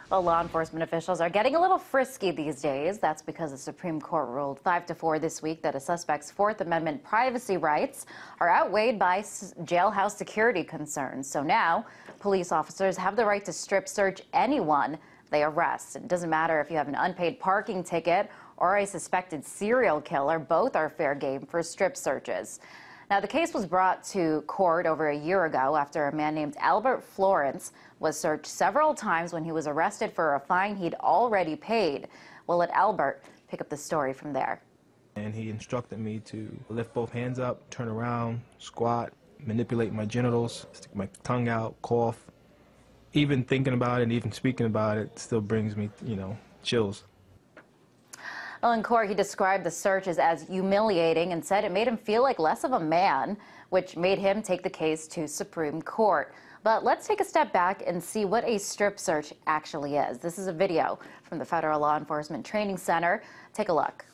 Well, law enforcement officials are getting a little frisky these days. That's because the Supreme Court ruled 5-4 this week that a suspect's Fourth Amendment privacy rights are outweighed by jailhouse security concerns. So now police officers have the right to strip search anyone they arrest. It doesn't matter if you have an unpaid parking ticket or a suspected serial killer. Both are fair game for strip searches. Now, the case was brought to court over a year ago after a man named Albert Florence was searched several times when he was arrested for a fine he'd already paid. We'll let Albert pick up the story from there. And he instructed me to lift both hands up, turn around, squat, manipulate my genitals, stick my tongue out, cough. Even thinking about it and even speaking about it still brings me, chills. Well, in court, he described the searches as humiliating and said it made him feel like less of a man, which made him take the case to Supreme Court. But let's take a step back and see what a strip search actually is. This is a video from the Federal Law Enforcement Training Center. Take a look.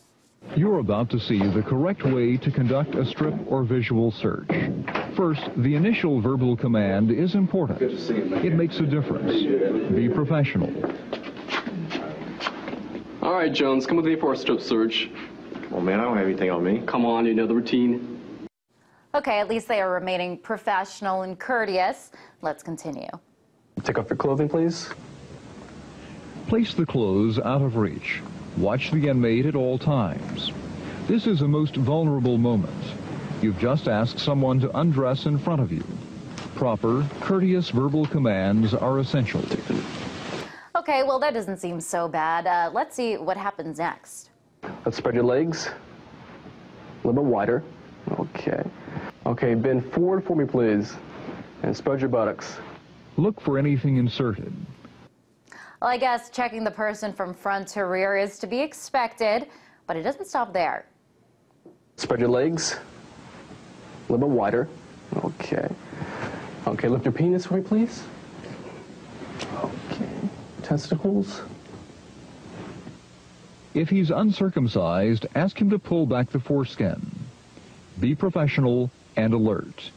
You're about to see the correct way to conduct a strip or visual search. First, the initial verbal command is important. It makes a difference. Be professional. All right, Jones, come with me for a strip search. Well, man, I don't have anything on me. Come on, you know the routine. Okay, at least they are remaining professional and courteous. Let's continue. Take off your clothing, please. Place the clothes out of reach. Watch the inmate at all times. This is a most vulnerable moment. You've just asked someone to undress in front of you. Proper, courteous verbal commands are essential. Okay, well, that doesn't seem so bad. Let's see what happens next. Let's spread your legs a little bit wider. Okay. Okay, bend forward for me, please, and spread your buttocks. Look for anything inserted. Well, I guess checking the person from front to rear is to be expected, but it doesn't stop there. Spread your legs a little bit wider. Okay. Okay, lift your penis for me, please. Okay. Testicles. If he's uncircumcised, ask him to pull back the foreskin. Be professional and alert.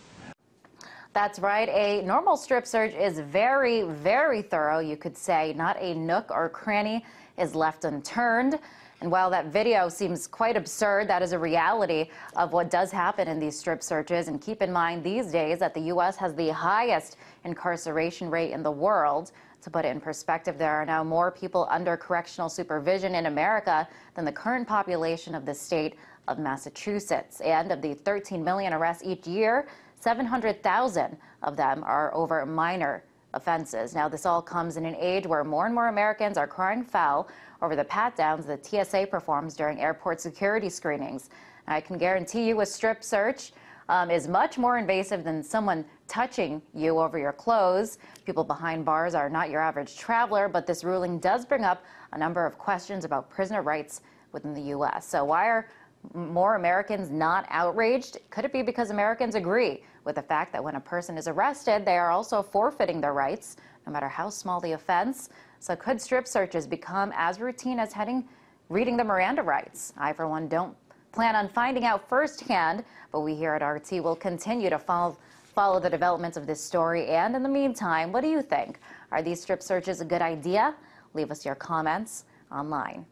That's right. A normal strip search is very, very thorough, you could say. Not a nook or cranny is left unturned. And while that video seems quite absurd, that is a reality of what does happen in these strip searches. And keep in mind these days that the U.S. has the highest incarceration rate in the world. To put it in perspective, there are now more people under correctional supervision in America than the current population of the state of Massachusetts. And of the 13 million arrests each year, 700,000 of them are over minor offenses. Now, this all comes in an age where more and more Americans are crying foul over the pat-downs that TSA performs during airport security screenings. I can guarantee you a strip search is much more invasive than someone touching you over your clothes. People behind bars are not your average traveler, but this ruling does bring up a number of questions about prisoner rights within the U.S. So why are more Americans not outraged? Could it be because Americans agree with the fact that when a person is arrested, they are also forfeiting their rights, no matter how small the offense? So could strip searches become as routine as reading the Miranda rights? I, for one, don't plan on finding out firsthand, but we here at RT will continue to follow the developments of this story. And in the meantime, what do you think? Are these strip searches a good idea? Leave us your comments online.